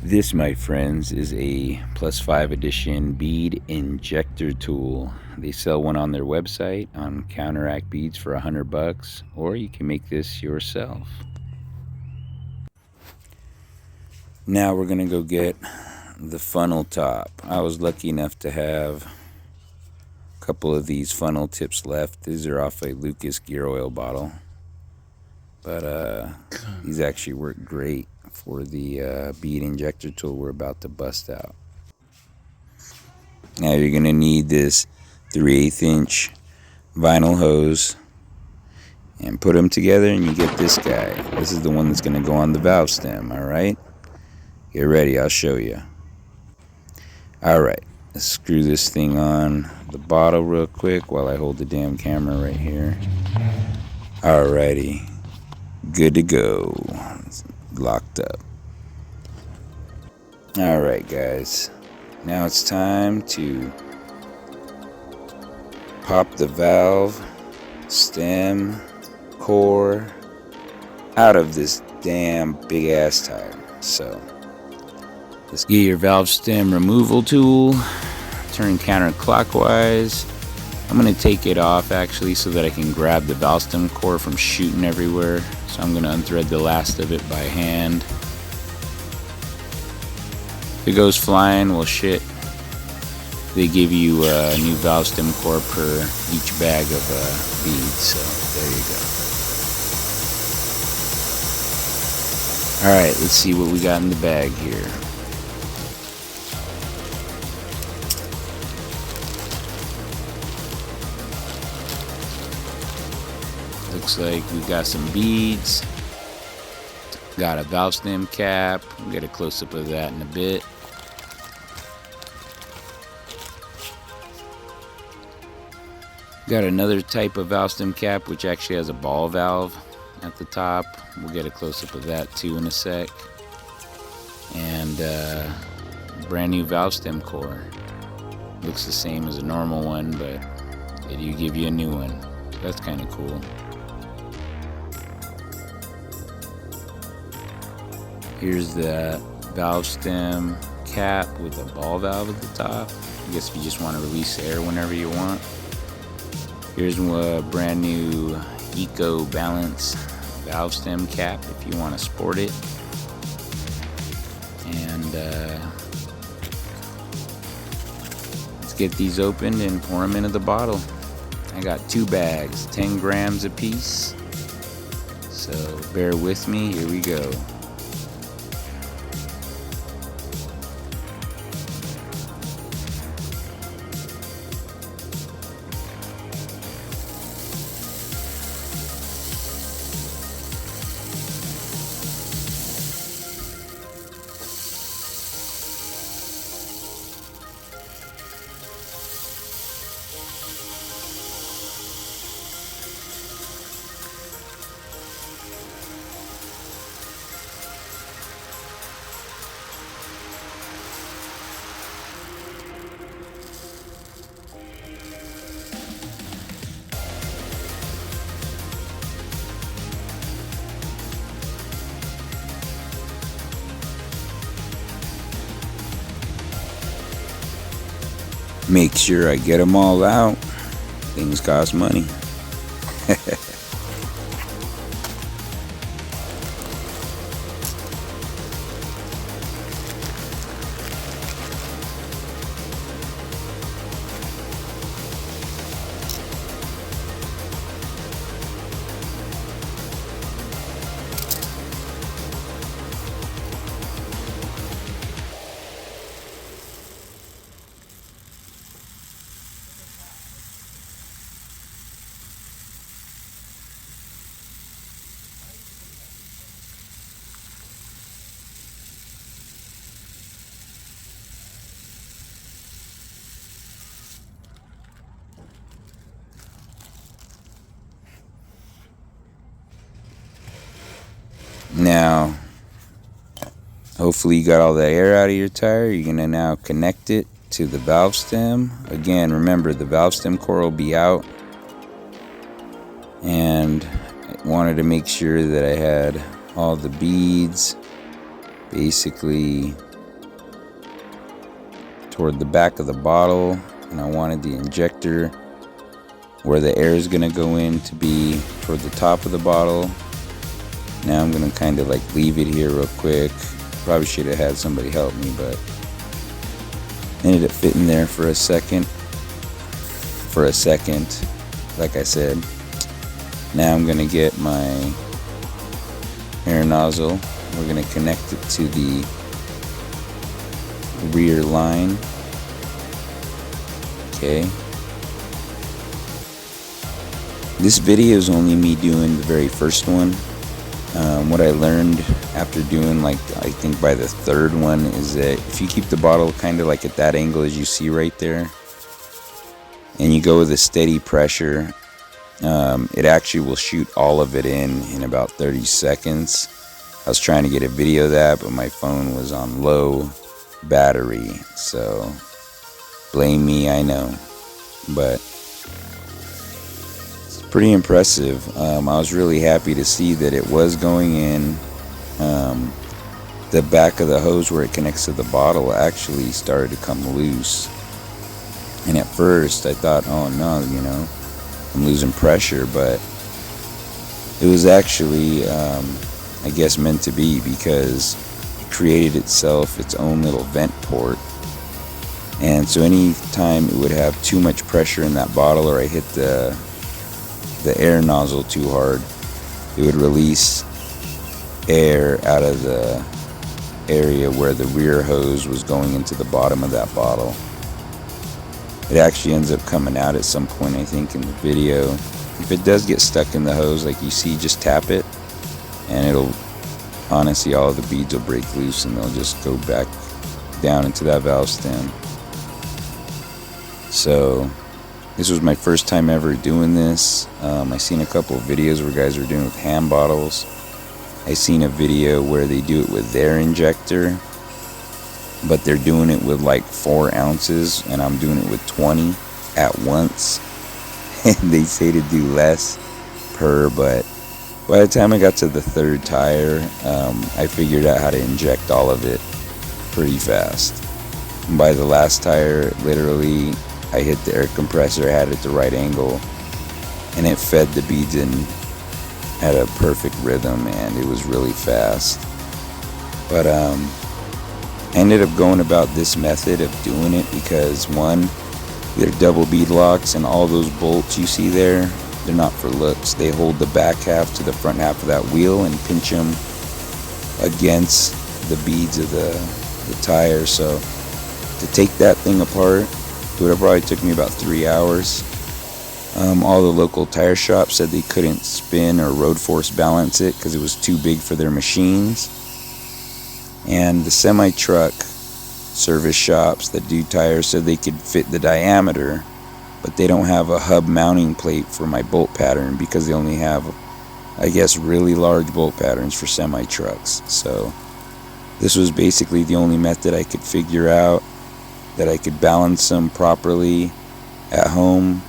This, my friends, is a +5 edition bead injector tool. They sell one on their website on Counteract Beads for $100, or you can make this yourself. Now we're gonna go get the funnel top. I was lucky enough to have a couple of these funnel tips left. These are off a Lucas gear oil bottle, but these actually work great for the bead injector tool we're about to bust out. Now you're gonna need this 3/8 inch vinyl hose and put them together, and you get this guy. This is the one that's gonna go on the valve stem. All right, get ready, I'll show you. All right, let's screw this thing on the bottle real quick while I hold the damn camera right here. Alrighty, good to go. It's locked up. Alright guys, now it's time to pop the valve stem core out of this damn big ass tire. So let's get your valve stem removal tool, turn counterclockwise. I'm going to take it off actually so that I can grab the valve stem core from shooting everywhere. So I'm going to unthread the last of it by hand. If it goes flying, well shit. They give you a new valve stem core per each bag of beads, so there you go. Alright, let's see what we got in the bag here. Looks like we got some beads, got a valve stem cap. We'll get a close-up of that in a bit. Got another type of valve stem cap which actually has a ball valve at the top. We'll get a close-up of that too in a sec. And brand new valve stem core. Looks the same as a normal one, but they do give you a new one. That's kind of cool. Here's the valve stem cap with a ball valve at the top. I guess if you just want to release air whenever you want. Here's a brand new Eco Balance valve stem cap if you want to sport it. And let's get these opened and pour them into the bottle. I got 2 bags, 10 grams a piece. So bear with me, here we go. Make sure I get them all out. Things cost money. Now, hopefully you got all the air out of your tire. You're going to now connect it to the valve stem. Again, remember the valve stem core will be out. And I wanted to make sure that I had all the beads basically toward the back of the bottle, and I wanted the injector where the air is gonna go in to be toward the top of the bottle. Now I'm gonna kind of like leave it here real quick. Probably should have had somebody help me, but ended up fitting there for a second. Like I said. Now I'm gonna get my air nozzle. We're gonna connect it to the rear line. Okay. This video is only me doing the very first one. What I learned after doing, like, I think by the third one, is that if you keep the bottle kind of like at that angle as you see right there, and you go with a steady pressure, it actually will shoot all of it in about 30 seconds. I was trying to get a video of that, but my phone was on low battery, so blame me, I know, but pretty impressive. I was really happy to see that it was going in. The back of the hose where it connects to the bottle actually started to come loose, and at first I thought, oh no, you know, I'm losing pressure, but it was actually I guess meant to be, because it created itself its own little vent port. And so any time it would have too much pressure in that bottle, or I hit the air nozzle too hard, it would release air out of the area where the rear hose was going into the bottom of that bottle. It actually ends up coming out at some point, I think, in the video. If it does get stuck in the hose like you see, just tap it and it'll, honestly, all of the beads will break loose and they'll just go back down into that valve stem. So this was my first time ever doing this. I seen a couple of videos where guys were doing it with hand bottles. I seen a video where they do it with their injector, but they're doing it with like 4 ounces, and I'm doing it with 20 at once. And they say to do less per, but by the time I got to the 3rd tire, I figured out how to inject all of it pretty fast. And by the last tire, literally, I hit the air compressor, had it at the right angle, and it fed the beads in at a perfect rhythm, and it was really fast. But I ended up going about this method of doing it because, one, they're double bead locks, and all those bolts you see there, they're not for looks. They hold the back half to the front half of that wheel and pinch them against the beads of the tire. So to take that thing apart, it would have probably took me about 3 hours. All the local tire shops said they couldn't spin or road force balance it because it was too big for their machines. And the semi-truck service shops that do tires said they could fit the diameter, but they don't have a hub mounting plate for my bolt pattern because they only have, I guess, really large bolt patterns for semi-trucks. So this was basically the only method I could figure out that I could balance them properly at home,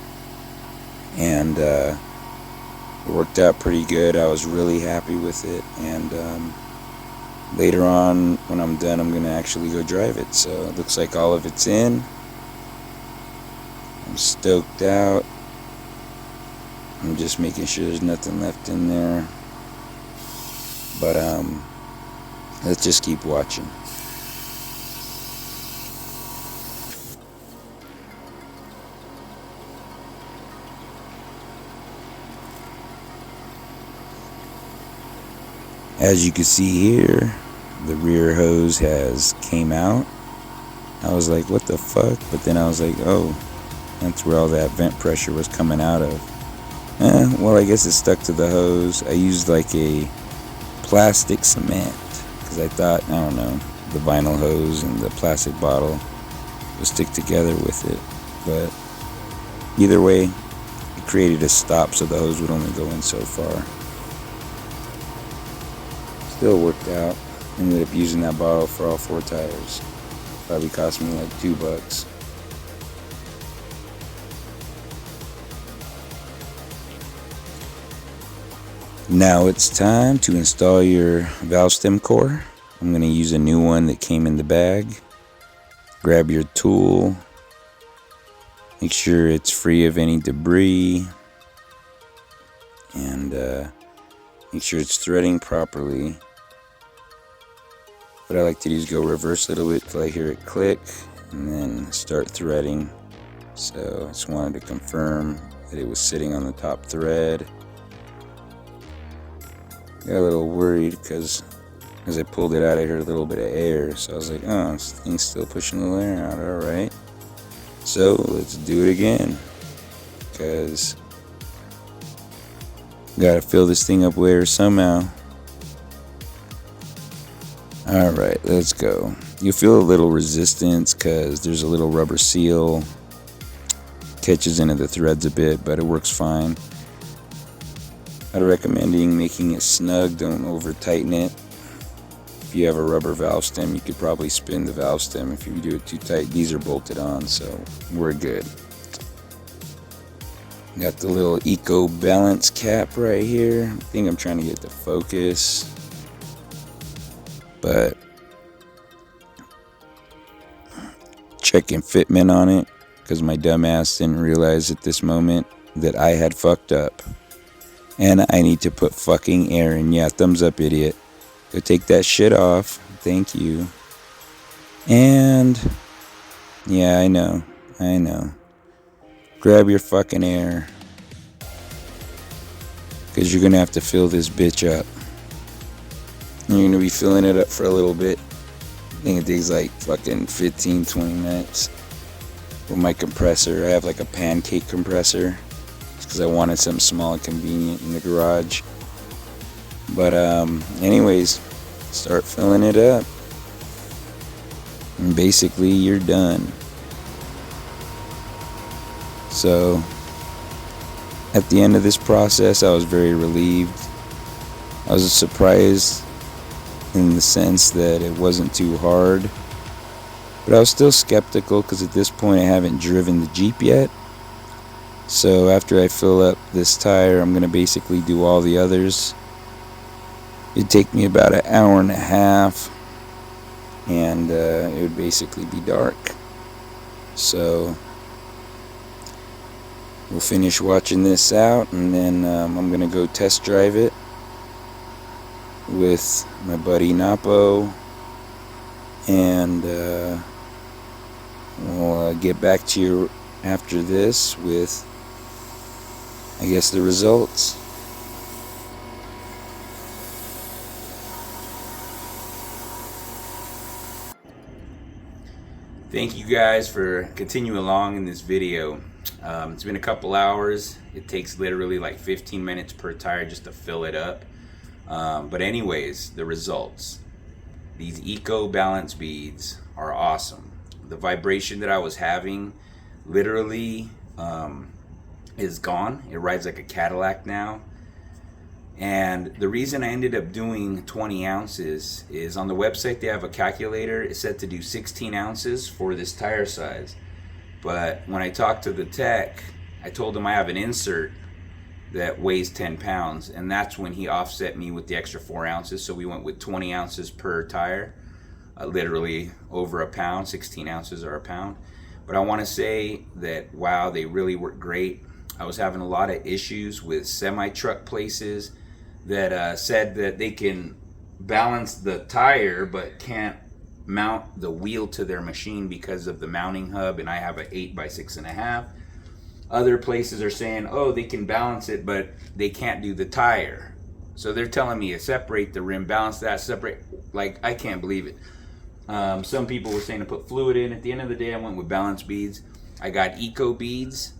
and it worked out pretty good. I was really happy with it, and later on when I'm done, I'm gonna actually go drive it. So it looks like all of it's in. I'm stoked out. I'm just making sure there's nothing left in there, but let's just keep watching. As you can see here, the rear hose has came out. I was like, what the fuck? But then I was like, oh, that's where all that vent pressure was coming out of. Well, I guess it stuck to the hose. I used like a plastic cement because I thought, I don't know, the vinyl hose and the plastic bottle would stick together with it. But either way, it created a stop so the hose would only go in so far. Still worked out. Ended up using that bottle for all 4 tires. Probably cost me like $2. Now it's time to install your valve stem core. I'm going to use a new one that came in the bag. grab your tool, make sure it's free of any debris, and make sure it's threading properly. What I like to do is go reverse a little bit till I hear it click, and then start threading. So I just wanted to confirm that it was sitting on the top thread. Got a little worried because as I pulled it out, I heard a little bit of air. So I was like, oh, this thing's still pushing a little air out. Alright. So let's do it again. Because gotta fill this thing up with air somehow. Alright, let's go. You'll feel a little resistance because there's a little rubber seal. Catches into the threads a bit, but it works fine. I'd recommend making it snug, don't over tighten it. If you have a rubber valve stem, you could probably spin the valve stem if you do it too tight. These are bolted on, so we're good. Got the little Eco balance cap right here. I think I'm trying to get the focus, but checking fitment on it because my dumbass didn't realize at this moment that I had fucked up. And I need to put fucking air in. Yeah, thumbs up, idiot. Go take that shit off. Thank you. And yeah, I know. Grab your fucking air, because you're gonna have to fill this bitch up. You're gonna be filling it up for a little bit. I think it takes like fucking 15-20 minutes with my compressor. I have like a pancake compressor because I wanted something small and convenient in the garage. But anyways, start filling it up, and basically you're done. So at the end of this process, I was very relieved. I was surprised in the sense that it wasn't too hard, but I was still skeptical because at this point I haven't driven the Jeep yet. So after I fill up this tire, I'm going to basically do all the others. It'd take me about an hour and a half, and it would basically be dark. So we'll finish watching this out, and then I'm going to go test drive it with my buddy Napo, and we'll get back to you after this with, I guess, the results. Thank you guys for continuing along in this video. It's been a couple hours. It takes literally like 15 minutes per tire just to fill it up. But anyways, the results. These Eco balance beads are awesome. The vibration that I was having literally is gone. It rides like a Cadillac now. And the reason I ended up doing 20 ounces is on the website they have a calculator. It's set to do 16 ounces for this tire size. But when I talked to the tech, I told him I have an insert that weighs 10 pounds. And that's when he offset me with the extra 4 ounces. So we went with 20 ounces per tire. Literally over a pound. 16 ounces or a pound. But I want to say that, wow, they really work great. I was having a lot of issues with semi-truck places that said that they can balance the tire but can't mount the wheel to their machine because of the mounting hub, and I have an 8x6.5. Other places are saying, oh, they can balance it but they can't do the tire. So they're telling me to separate the rim, balance that, separate. Like, I can't believe it. Some people were saying to put fluid in. At the end of the day, I went with balance beads. I got Eco beads,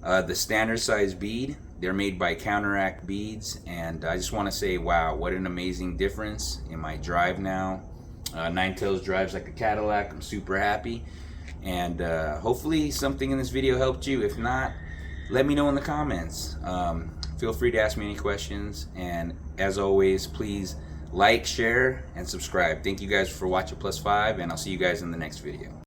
the standard size bead. They're made by Counteract Beads, and I just want to say, wow, what an amazing difference in my drive now. 9XTAILS drives like a Cadillac. I'm super happy, and hopefully something in this video helped you. If not, let me know in the comments. Feel free to ask me any questions, and as always, please like, share, and subscribe. Thank you guys for watching +5, and I'll see you guys in the next video.